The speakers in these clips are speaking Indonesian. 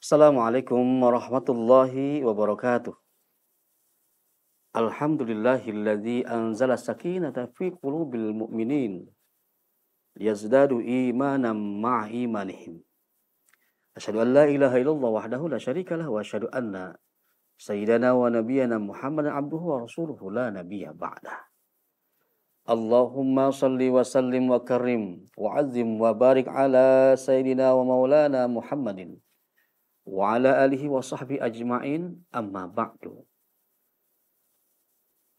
Assalamualaikum warahmatullahi wabarakatuh. Alhamdulillahilladzi anzala sakinata fi qulubil mu'minin liyazdadu imanan ma'a imanihim. Asyhadu an la ilaha illallah wahdahu la syarikalah wa asyhadu anna sayyidana wa nabiyyana Muhammadan abduhu wa rasuluhu la nabiyya ba'dah. Allahumma salli wa sallim wa karim wa azim wa barik ala sayyidina wa maulana Muhammadin wa ala alihi wa sahbihi ajma'in, amma ba'du.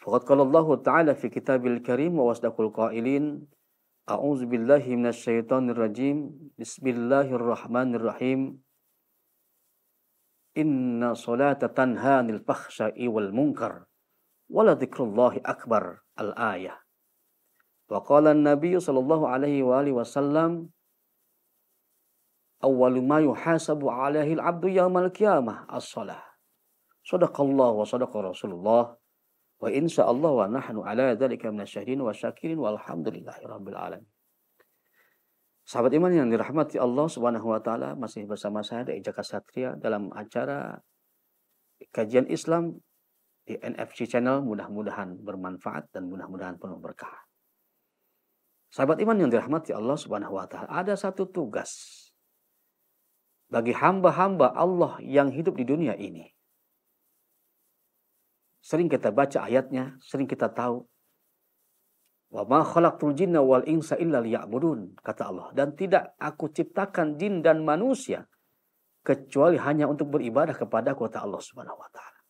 Faqad qala Allah Ta'ala fi kitabil karim wa wasdaqul qailin, a'udzu billahi minasy syaithanir rajim, bismillahirrahmanirrahim, inna sholata tanha 'anil fahsya'i wal munkar wa la dzikrullahi akbar. Al-ayah. Wa qala an-nabiy sallallahu alaihi wa alihi wasallam, awwalu ma yuhasabu 'alaihi al-'abdu yaumal qiyamah as-shalah. Shadaqallah wa shadaqa Rasulullah wa insyaallah wa nahnu ala dzalika minasyahidin wa syakirin walhamdulillahirabbil alamin. Sahabat iman yang dirahmati Allah Subhanahu wa taala, masih bersama saya dari Jaka Satria dalam acara kajian Islam di NFC Channel. Mudah-mudahan bermanfaat dan mudah-mudahan penuh berkah. Sahabat iman yang dirahmati Allah Subhanahu wa taala, ada satu tugas bagi hamba-hamba Allah yang hidup di dunia ini. Sering kita baca ayatnya, sering kita tahu. Wa ma khalaqtul jinna wal insa illa liya'budun, kata Allah. Dan tidak aku ciptakan jin dan manusia kecuali hanya untuk beribadah kepada kata Allah Subhanahu wa taala.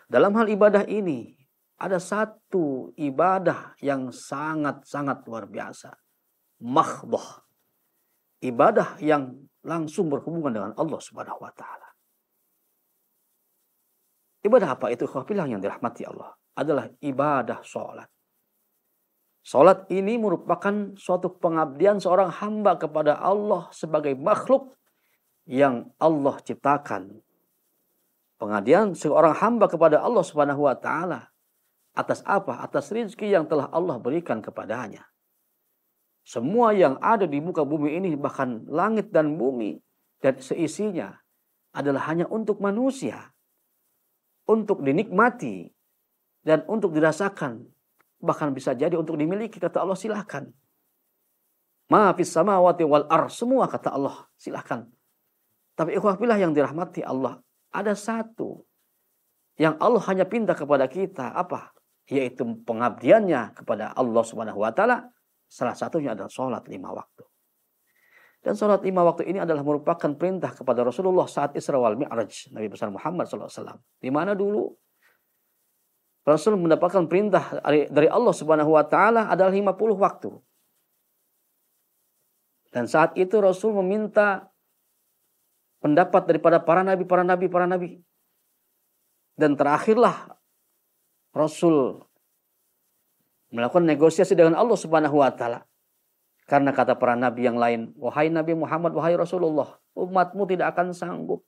Dalam hal ibadah ini ada satu ibadah yang sangat-sangat luar biasa. Mahdhah. Ibadah yang langsung berhubungan dengan Allah Subhanahu wa taala. Ibadah apa itu? Khafillah yang dirahmati Allah. Adalah ibadah sholat. Sholat ini merupakan suatu pengabdian seorang hamba kepada Allah sebagai makhluk yang Allah ciptakan. Pengabdian seorang hamba kepada Allah Subhanahu wa taala atas apa? Atas rezeki yang telah Allah berikan kepadanya. Semua yang ada di muka bumi ini, bahkan langit dan bumi dan seisinya, adalah hanya untuk manusia, untuk dinikmati dan untuk dirasakan, bahkan bisa jadi untuk dimiliki. Kata Allah, silakan. Ma fis samawati wal ardh, semua kata Allah, silakan. Tapi ikhwah fillah yang dirahmati Allah, ada satu yang Allah hanya pinta kepada kita, apa? Yaitu pengabdiannya kepada Allah Subhanahu wa taala. Salah satunya adalah sholat 5 waktu. Dan sholat 5 waktu ini adalah merupakan perintah kepada Rasulullah saat Isra wal Mi'raj, Nabi besar Muhammad SAW. Di mana dulu Rasul mendapatkan perintah dari Allah Subhanahu wa taala adalah 50 waktu. Dan saat itu Rasul meminta pendapat daripada para nabi. Dan terakhirlah Rasul melakukan negosiasi dengan Allah Subhanahu wa taala. Karena kata para nabi yang lain, wahai Nabi Muhammad, wahai Rasulullah, umatmu tidak akan sanggup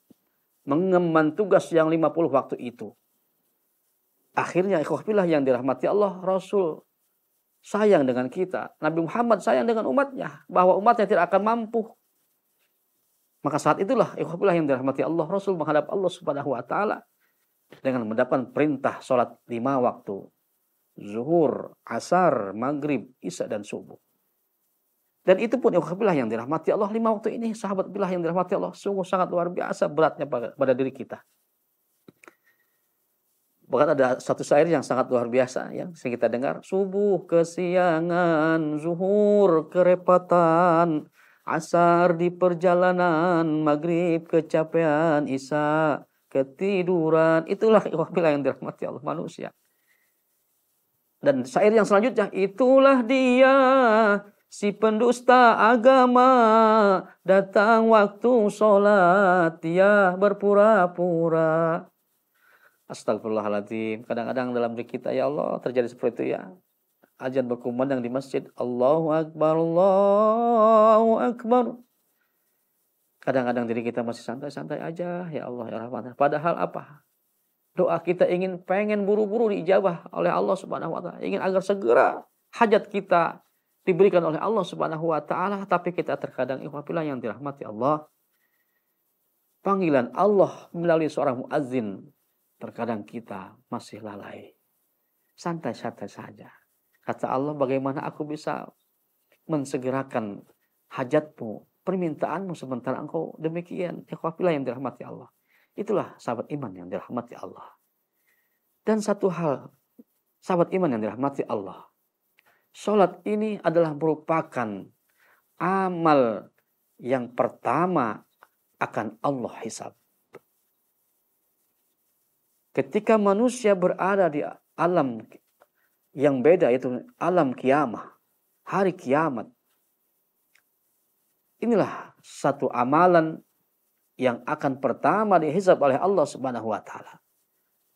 mengemban tugas yang 50 waktu itu. Akhirnya ikhwah yang dirahmati Allah, Rasul sayang dengan kita. Nabi Muhammad sayang dengan umatnya, bahwa umatnya tidak akan mampu. Maka saat itulah ikhwah yang dirahmati Allah, Rasul menghadap Allah Subhanahu wa taala dengan mendapatkan perintah salat 5 waktu. Zuhur, asar, maghrib, isya dan subuh. Dan itu pun ikhwah yang dirahmati Allah, 5 waktu ini, sahabat billah yang dirahmati Allah, sungguh sangat luar biasa beratnya pada diri kita. Bahkan ada satu syair yang sangat luar biasa yang sering kita dengar, subuh kesiangan, zuhur kerepatan, asar di perjalanan, maghrib kecapean, isya ketiduran. Itulah ikhwah yang dirahmati Allah, manusia. Dan syair yang selanjutnya, itulah dia si pendusta agama, datang waktu sholat dia berpura-pura. Astagfirullahaladzim. Kadang-kadang dalam diri kita, ya Allah, terjadi seperti itu ya. Azan berkumandang di masjid, Allahu Akbar, Allahu Akbar. Kadang-kadang diri kita masih santai-santai aja, ya Allah, ya Rahman. Padahal apa? Doa kita pengen buru-buru diijabah oleh Allah Subhanahu wa taala. Ingin agar segera hajat kita diberikan oleh Allah Subhanahu wa taala, tapi kita terkadang ikhwafillah yang dirahmati Allah, panggilan Allah melalui seorang muadzin, terkadang kita masih lalai. Santai-santai saja. Kata Allah, bagaimana aku bisa mensegerakan hajatmu, permintaanmu sementara engkau demikian. Ikhwafillah yang dirahmati Allah. Itulah sahabat iman yang dirahmati Allah. Dan satu hal, sahabat iman yang dirahmati Allah, salat ini adalah merupakan amal yang pertama akan Allah hisab. Ketika manusia berada di alam yang beda, yaitu alam kiamah, hari kiamat, inilah satu amalan yang akan pertama dihisab oleh Allah Subhanahu wa taala.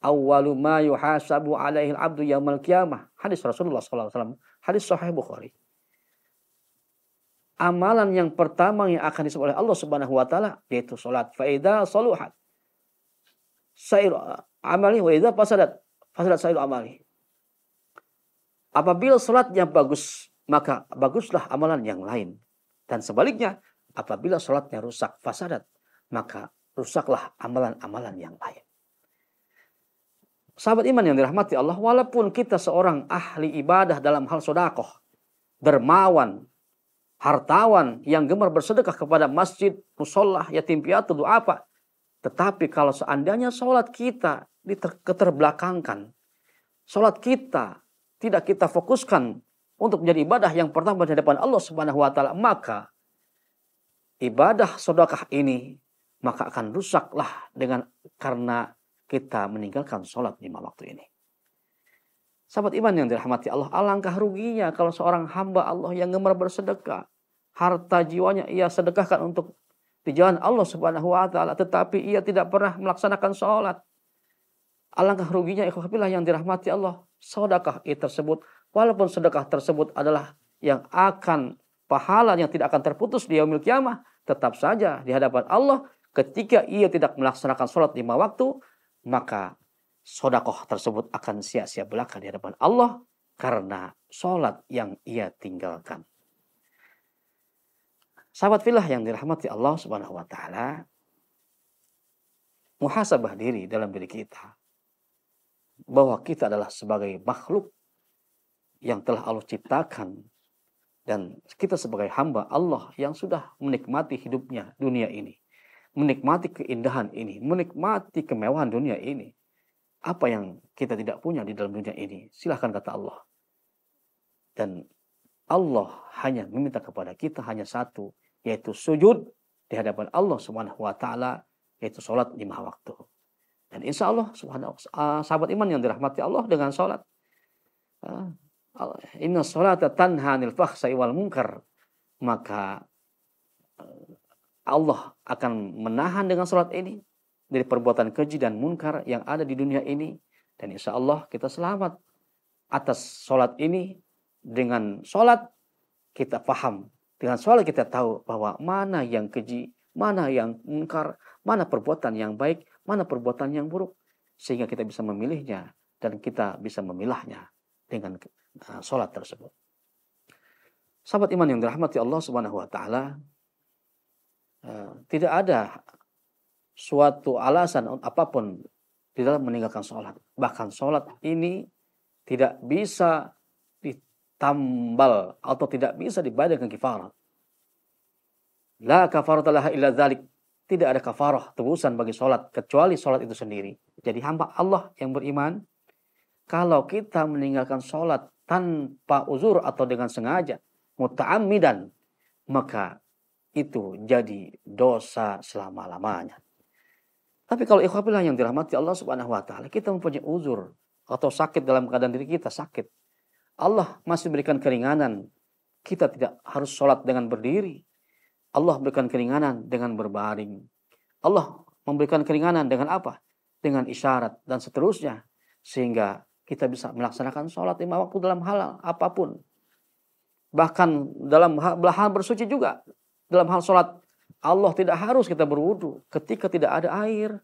Awwalu ma yuhasabu alaihi al-'abdu yaumal qiyamah. Hadis Rasulullah SAW. Hadis Sahih Bukhari. Amalan yang pertama yang akan disebut oleh Allah Subhanahu wa taala yaitu salat. Fa idza saluhat sair amali wa idza fasadat sair amali. Apabila salatnya bagus, maka baguslah amalan yang lain. Dan sebaliknya, apabila salatnya rusak, fasadat, maka rusaklah amalan-amalan yang lain. Sahabat iman yang dirahmati Allah, walaupun kita seorang ahli ibadah dalam hal sedekah, dermawan, hartawan yang gemar bersedekah kepada masjid, musholah, yatim piatu, du'afa, tetapi kalau seandainya sholat kita keterbelakangkan, sholat kita tidak kita fokuskan untuk menjadi ibadah yang pertama di hadapan Allah Subhanahu wa taala, maka ibadah sedekah ini maka akan rusaklah karena kita meninggalkan sholat 5 waktu ini. Sahabat iman yang dirahmati Allah, alangkah ruginya kalau seorang hamba Allah yang gemar bersedekah, harta jiwanya ia sedekahkan untuk di jalan Allah Subhanahu wa taala, tetapi ia tidak pernah melaksanakan sholat. Alangkah ruginya ikhwah yang dirahmati Allah, sedekah tersebut, walaupun sedekah tersebut adalah yang akan pahala yang tidak akan terputus di yaumil qiyamah, tetap saja di hadapan Allah ketika ia tidak melaksanakan sholat 5 waktu, maka sedekah tersebut akan sia-sia belaka di hadapan Allah karena sholat yang ia tinggalkan. Sahabat fillah yang dirahmati Allah Subhanahu wa taala, muhasabah diri dalam diri kita bahwa kita adalah sebagai makhluk yang telah Allah ciptakan dan kita sebagai hamba Allah yang sudah menikmati hidupnya dunia ini, menikmati keindahan ini, menikmati kemewahan dunia ini. Apa yang kita tidak punya di dalam dunia ini, silahkan kata Allah. Dan Allah hanya meminta kepada kita hanya satu, yaitu sujud di hadapan Allah Subhanahu wa taala, yaitu salat 5 waktu. Dan insya Allah sahabat iman yang dirahmati Allah, dengan salat, inna sholata tanha 'anil fahsya'i wal munkar, maka Allah akan menahan dengan salat ini dari perbuatan keji dan munkar yang ada di dunia ini. Dan insya Allah kita selamat atas salat ini. Dengan salat kita paham, dengan salat kita tahu bahwa mana yang keji, mana yang munkar, mana perbuatan yang baik, mana perbuatan yang buruk, sehingga kita bisa memilihnya dan kita bisa memilahnya dengan salat tersebut. Sahabat iman yang dirahmati Allah Subhanahu wa taala, tidak ada suatu alasan apapun di dalam meninggalkan sholat. Bahkan sholat ini tidak bisa ditambal atau tidak bisa dibayar dengan kafarah. La kafarata laha illa dzalik. Tidak ada kafarah tebusan bagi sholat kecuali sholat itu sendiri. Jadi hamba Allah yang beriman, kalau kita meninggalkan sholat tanpa uzur atau dengan sengaja, muta'ammidan, maka itu jadi dosa selama-lamanya. Tapi kalau ikhwafillah yang dirahmati Allah Subhanahu wa taala, kita mempunyai uzur atau sakit dalam keadaan diri kita sakit, Allah masih berikan keringanan. Kita tidak harus sholat dengan berdiri. Allah berikan keringanan dengan berbaring. Allah memberikan keringanan dengan apa? Dengan isyarat dan seterusnya, sehingga kita bisa melaksanakan sholat 5 waktu dalam hal apapun. Bahkan dalam hal bersuci juga. Dalam hal sholat, Allah tidak harus kita berwudu ketika tidak ada air.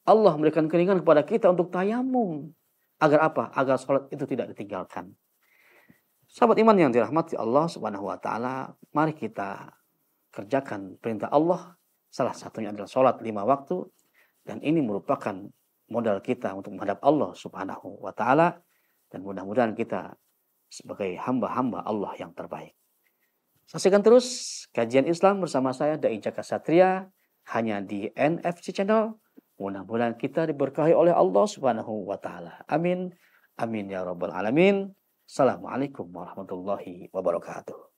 Allah memberikan keringanan kepada kita untuk tayamum. Agar apa? Agar sholat itu tidak ditinggalkan. Sahabat iman yang dirahmati Allah Subhanahu wa taala, mari kita kerjakan perintah Allah Salah satunya adalah sholat 5 waktu. Dan ini merupakan modal kita untuk menghadap Allah Subhanahu wa Ta'ala. Dan mudah-mudahan kita sebagai hamba-hamba Allah yang terbaik. Saksikan terus kajian Islam bersama saya Dai Jaka Satria hanya di NFC Channel. Mudah-mudahan kita diberkahi oleh Allah Subhanahu wa Ta'ala. Amin. Amin ya rabbal alamin. Assalamualaikum warahmatullahi wabarakatuh.